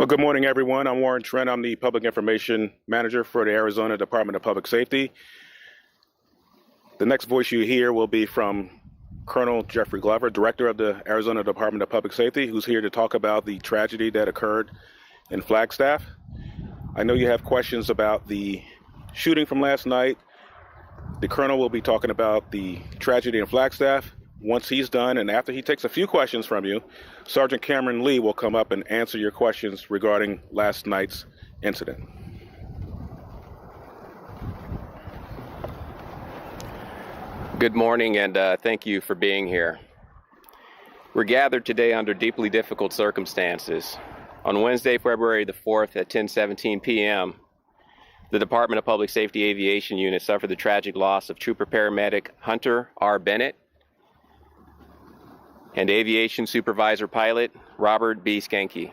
Well, good morning, everyone. I'm Warren Trent. I'm the Public Information Manager for the Arizona Department of Public Safety. The next voice you hear will be from Colonel Jeffrey Glover, Director of the Arizona Department of Public Safety, who's here to talk about the tragedy that occurred in Flagstaff. I know you have questions about the shooting from last night. The Colonel will be talking about the tragedy in Flagstaff. Once he's done, and after he takes a few questions from you, Sergeant Cameron Lee will come up and answer your questions regarding last night's incident. Good morning, and thank you for being here. We're gathered today under deeply difficult circumstances. On Wednesday, February the 4th at 10:17 p.m., the Department of Public Safety Aviation Unit suffered the tragic loss of trooper-paramedic Hunter R. Bennett and aviation supervisor pilot Robert B. Skanke.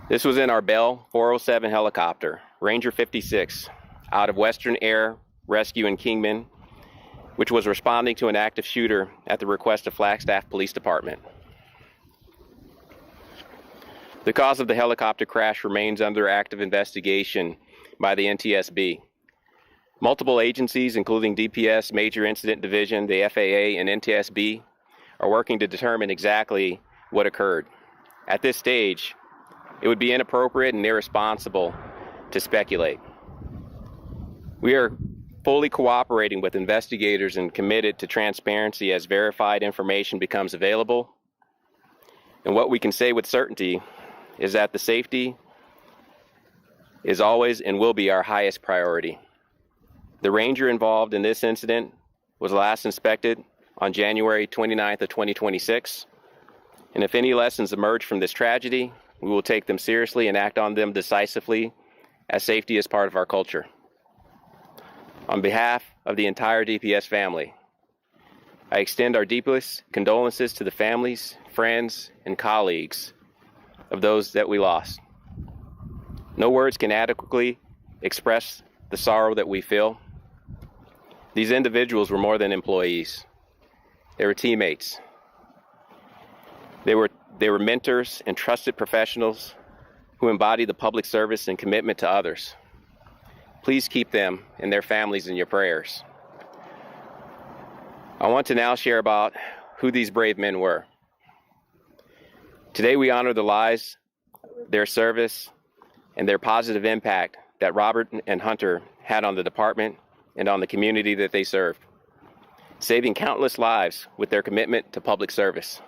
This was in our Bell 407 helicopter, Ranger 56, out of Western Air Rescue in Kingman, which was responding to an active shooter at the request of Flagstaff Police Department. The cause of the helicopter crash remains under active investigation by the NTSB. Multiple agencies, including DPS Major Incident Division, the FAA, and NTSB, are working to determine exactly what occurred. At this stage, it would be inappropriate and irresponsible to speculate. We are fully cooperating with investigators and committed to transparency as verified information becomes available. And what we can say with certainty is that the safety is always and will be our highest priority. The Ranger involved in this incident was last inspected on January 29th of 2026, and if any lessons emerge from this tragedy, we will take them seriously and act on them decisively, as safety is part of our culture. On behalf of the entire DPS family, I extend our deepest condolences to the families, friends, and colleagues of those that we lost. No words can adequately express the sorrow that we feel. These individuals were more than employees. They were teammates. They were mentors and trusted professionals who embody the public service and commitment to others. Please keep them and their families in your prayers. I want to now share about who these brave men were. Today we honor the lives, their service, and their positive impact that Robert and Hunter had on the department and on the community that they served, saving countless lives with their commitment to public service.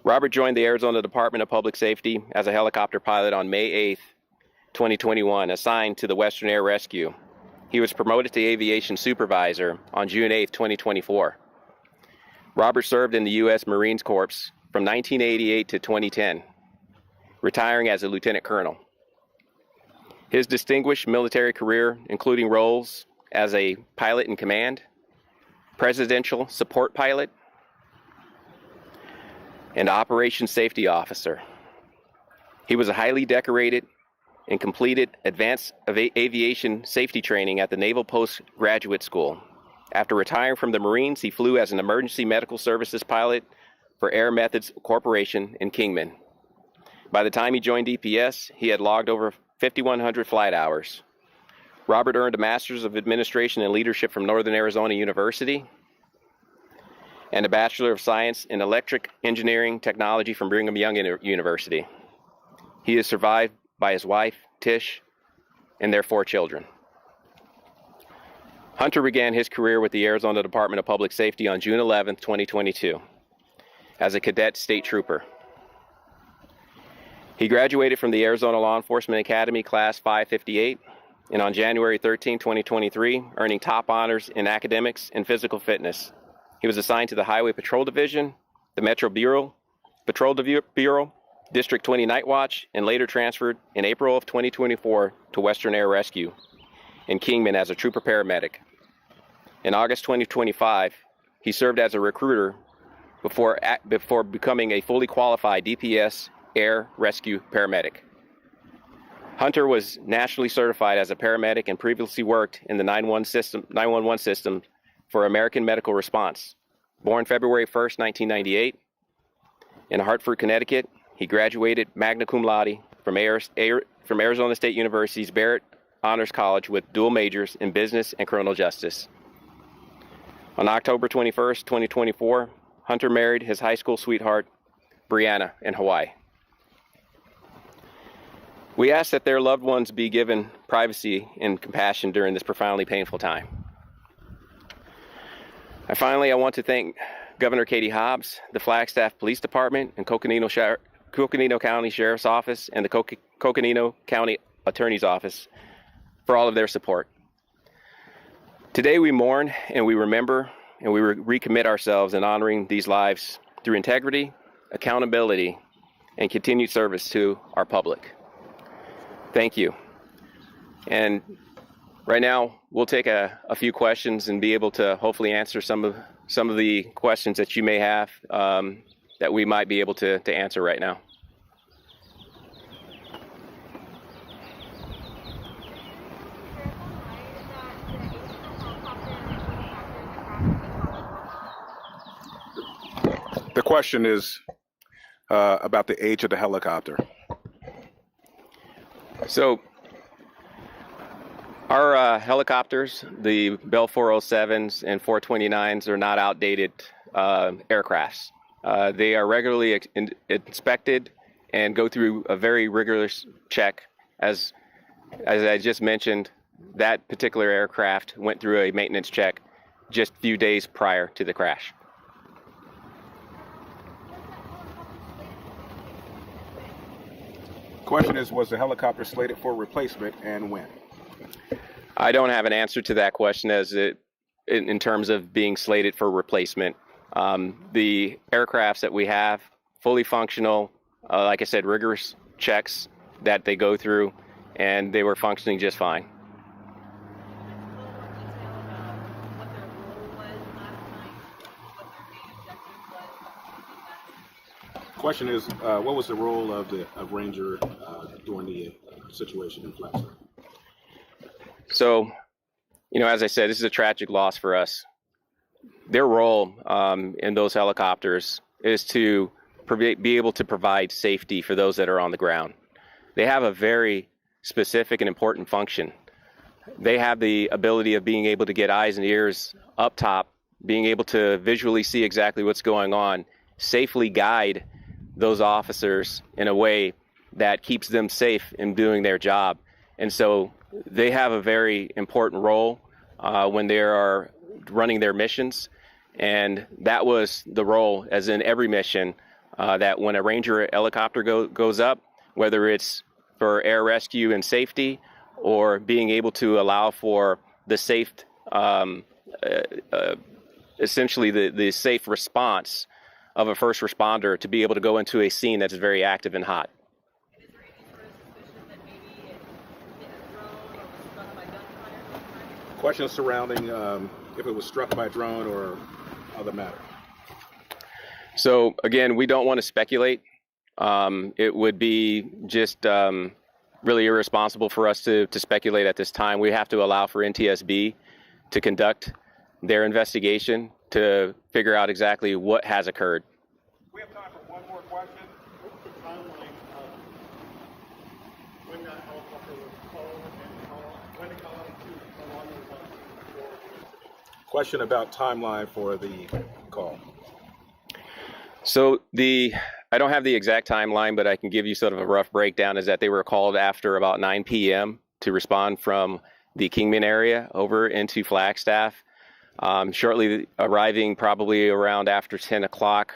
Robert joined the Arizona Department of Public Safety as a helicopter pilot on May 8th, 2021, assigned to the Western Air Rescue. He was promoted to aviation supervisor on June 8th, 2024. Robert served in the U.S. Marine Corps from 1988 to 2010, retiring as a lieutenant colonel. His distinguished military career, including roles as a pilot in command, presidential support pilot, and operations safety officer. He was a highly decorated and completed advanced aviation safety training at the Naval Postgraduate School. After retiring from the Marines, he flew as an emergency medical services pilot for Air Methods Corporation in Kingman. By the time he joined DPS, he had logged over 5,100 flight hours. Robert earned a Master's of Administration and Leadership from Northern Arizona University and a Bachelor of Science in Electric Engineering Technology from Brigham Young University. He is survived by his wife, Tish, and their 4 children. Hunter began his career with the Arizona Department of Public Safety on June 11, 2022, as a cadet state trooper. He graduated from the Arizona Law Enforcement Academy Class 558, and on January 13, 2023, earning top honors in academics and physical fitness. He was assigned to the Highway Patrol Division, the Metro Bureau, Patrol Bureau, District 20 Night Watch, and later transferred in April of 2024 to Western Air Rescue in Kingman as a trooper-paramedic. In August 2025, he served as a recruiter before becoming a fully qualified DPS Air Rescue paramedic. Hunter was nationally certified as a paramedic and previously worked in the 911 system for American Medical Response. Born February 1st, 1998, in Hartford, Connecticut, He graduated magna cum laude from Arizona State University's Barrett Honors College with dual majors in business and criminal justice. On October 21st, 2024, Hunter married his high school sweetheart, Brianna, in Hawaii. We ask that their loved ones be given privacy and compassion during this profoundly painful time. And finally, I want to thank Governor Katie Hobbs, the Flagstaff Police Department, and Coconino County Sheriff's Office, and the Coconino County Attorney's Office for all of their support. Today we mourn and we remember and we recommit ourselves in honoring these lives through integrity, accountability, and continued service to our public. Thank you. And right now we'll take a few questions and be able to hopefully answer some of the questions that you may have that we might be able to answer right now. The question is about the age of the helicopter. So our helicopters, the Bell 407s and 429s, are not outdated aircrafts. They are regularly inspected and go through a very rigorous check. As I just mentioned, that particular aircraft went through a maintenance check just a few days prior to the crash. Question is, was the helicopter slated for replacement and when? I don't have an answer to that question in terms of being slated for replacement. The aircrafts that we have, fully functional, like I said, rigorous checks that they go through, and they were functioning just fine. Question is, what was the role of Ranger during the situation in Flagstaff? So, as I said, this is a tragic loss for us. Their role in those helicopters is to be able to provide safety for those that are on the ground. They have a very specific and important function. They have the ability of being able to get eyes and ears up top, being able to visually see exactly what's going on, safely guide those officers in a way that keeps them safe in doing their job. And so they have a very important role when they are running their missions. And that was the role, as in every mission, that when a Ranger helicopter goes up, whether it's for air rescue and safety or being able to allow for the safe, essentially the safe response of a first responder to be able to go into a scene that's very active and hot. Is there any sort of suspicion that maybe it hit a drone or was struck by gunfire? Questions surrounding if it was struck by a drone or other matter. So again, we don't want to speculate. It would be just really irresponsible for us to speculate at this time. We have to allow for NTSB to conduct their investigation to figure out exactly what has occurred. We have time for one more question. What's the timeline of when that helicopter was called and when it got on to how long it was on? Question about timeline for the call. So I don't have the exact timeline, but I can give you sort of a rough breakdown, is that they were called after about 9 p.m. to respond from the Kingman area over into Flagstaff. Shortly arriving probably around after 10 o'clock,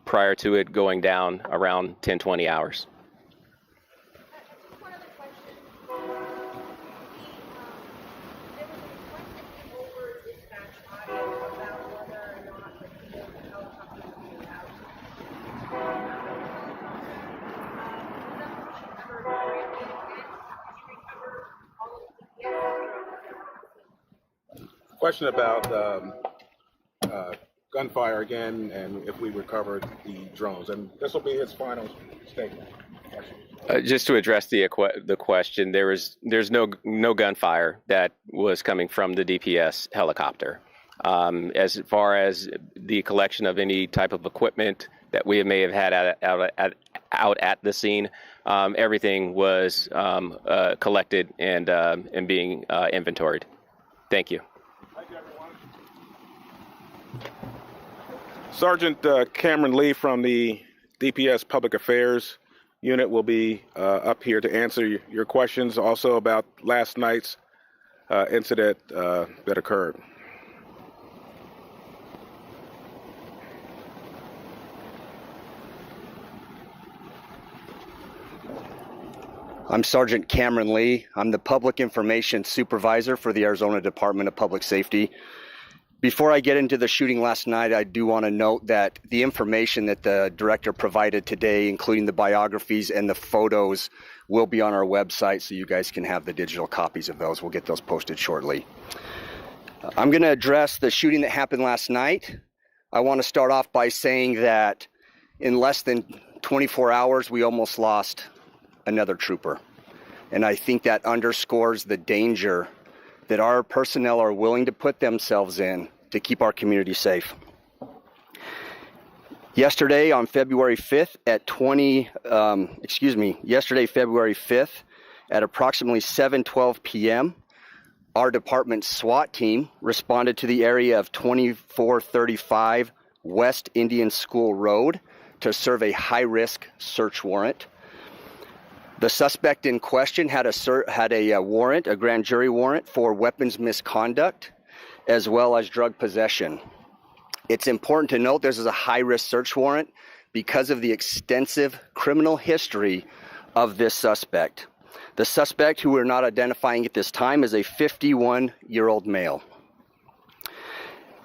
prior to it going down around 10-20 hours. Just one other question. There was a request that came over dispatch audio about whether or not the helicopter was being out. Question about gunfire again, and if we recovered the drones, and this will be his final statement. Just to address the question, there's no gunfire that was coming from the DPS helicopter. As far as the collection of any type of equipment that we may have had out at the scene. Everything was collected and being inventoried. Thank you. Sergeant Cameron Lee from the DPS Public Affairs Unit will be up here to answer your questions also about last night's incident that occurred. I'm Sergeant Cameron Lee. I'm the Public Information Supervisor for the Arizona Department of Public Safety. Before I get into the shooting last night, I do want to note that the information that the director provided today, including the biographies and the photos, will be on our website, so you guys can have the digital copies of those. We'll get those posted shortly. I'm going to address the shooting that happened last night. I want to start off by saying that in less than 24 hours, we almost lost another trooper. And I think that underscores the danger that our personnel are willing to put themselves in to keep our community safe. Yesterday on February 5th at February 5th at approximately 7:12 p.m., our department's SWAT team responded to the area of 2435 West Indian School Road to serve a high-risk search warrant. The suspect in question had a warrant, a grand jury warrant for weapons misconduct, as well as drug possession. It's important to note this is a high-risk search warrant because of the extensive criminal history of this suspect. The suspect, who we're not identifying at this time, is a 51-year-old male.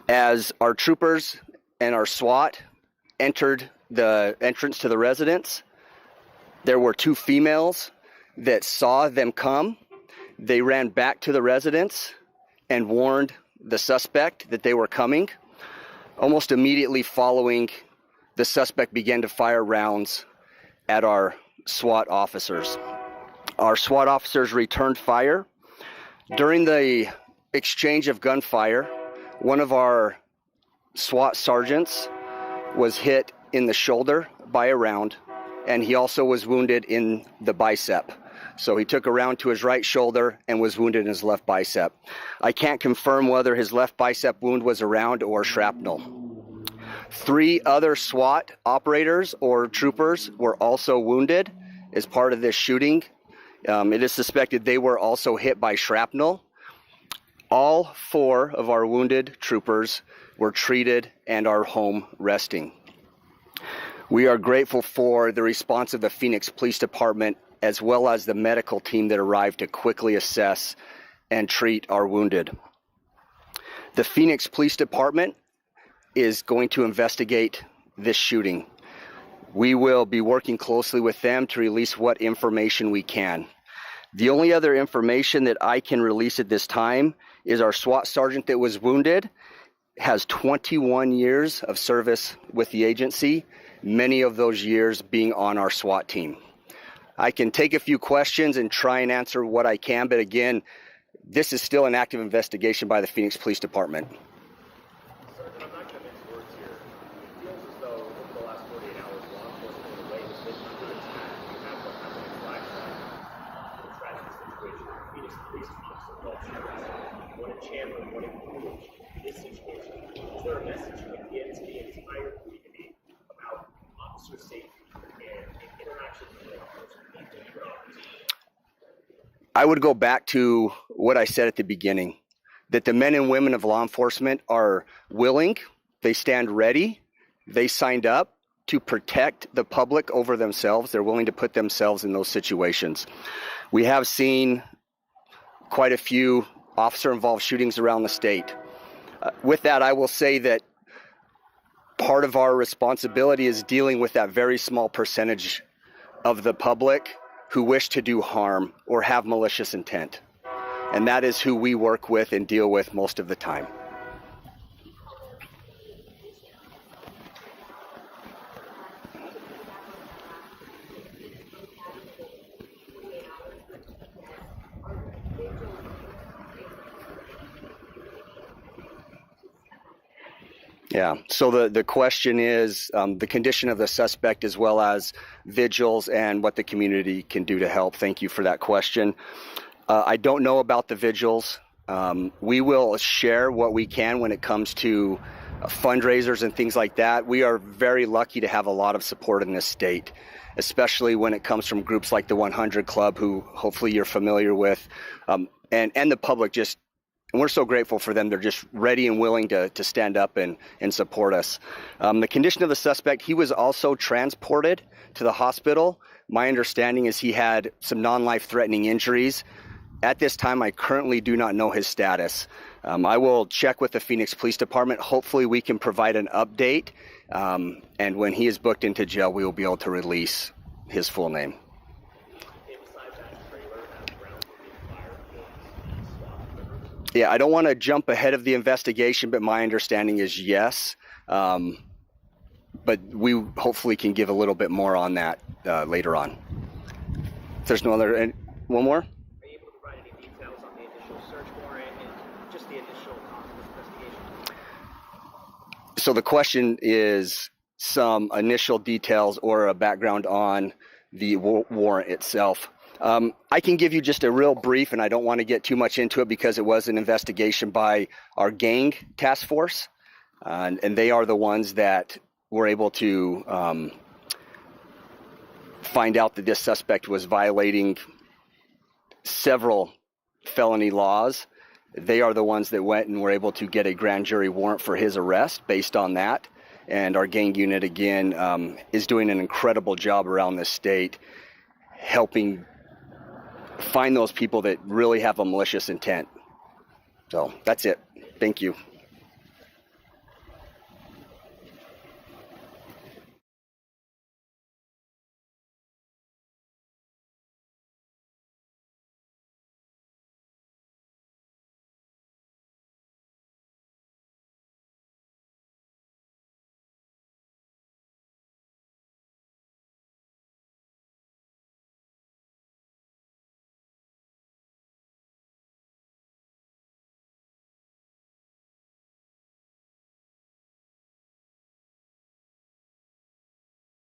As our troopers and our SWAT entered the entrance to the residence, there were two females that saw them come. They ran back to the residence and warned the suspect that they were coming. Almost immediately following, the suspect began to fire rounds at our SWAT officers. Our SWAT officers returned fire. During the exchange of gunfire, one of our SWAT sergeants was hit in the shoulder by a round, and he also was wounded in the bicep. So he took a round to his right shoulder and was wounded in his left bicep. I can't confirm whether his left bicep wound was a round or shrapnel. 3 other SWAT operators or troopers were also wounded as part of this shooting. It is suspected they were also hit by shrapnel. All 4 of our wounded troopers were treated and are home resting. We are grateful for the response of the Phoenix Police Department as well as the medical team that arrived to quickly assess and treat our wounded. The Phoenix Police Department is going to investigate this shooting. We will be working closely with them to release what information we can. The only other information that I can release at this time is our SWAT sergeant that was wounded has 21 years of service with the agency, many of those years being on our SWAT team. I can take a few questions and try and answer what I can, but again, this is still an active investigation by the Phoenix Police Department. Sergeant, I'm not going to mince words here. It feels as though over the last 48 hours, law enforcement in a way has been under attack. You have what happened in Flagstaff, a tragic situation. Phoenix police officer felt arrested, one in Chandler, one in Coolidge. This situation, is there a message you can give to the entire community about officer safety and interaction with law enforcement? I would go back to what I said at the beginning, that the men and women of law enforcement are willing, they stand ready, they signed up to protect the public over themselves. They're willing to put themselves in those situations. We have seen quite a few officer-involved shootings around the state. With that, I will say that part of our responsibility is dealing with that very small percentage of the public who wish to do harm or have malicious intent. And that is who we work with and deal with most of the time. Yeah. So the question is the condition of the suspect as well as vigils and what the community can do to help. Thank you for that question. I don't know about the vigils. We will share what we can when it comes to fundraisers and things like that. We are very lucky to have a lot of support in this state, especially when it comes from groups like the 100 Club, who hopefully you're familiar with, and the public just. And we're so grateful for them. They're just ready and willing to stand up and support us. The condition of the suspect, he was also transported to the hospital. My understanding is he had some non-life-threatening injuries. At this time, I currently do not know his status. I will check with the Phoenix Police Department. Hopefully, we can provide an update. And when he is booked into jail, we will be able to release his full name. Yeah, I don't want to jump ahead of the investigation, but my understanding is yes. But we hopefully can give a little bit more on that later on. If there's no other, one more? Are you able to provide any details on the initial search warrant and just the initial cost of this investigation? So the question is some initial details or a background on the warrant itself. I can give you just a real brief, and I don't want to get too much into it because it was an investigation by our gang task force, and they are the ones that were able to find out that this suspect was violating several felony laws. They are the ones that went and were able to get a grand jury warrant for his arrest based on that. And our gang unit, again, is doing an incredible job around this state, helping find those people that really have a malicious intent. So that's it. Thank you.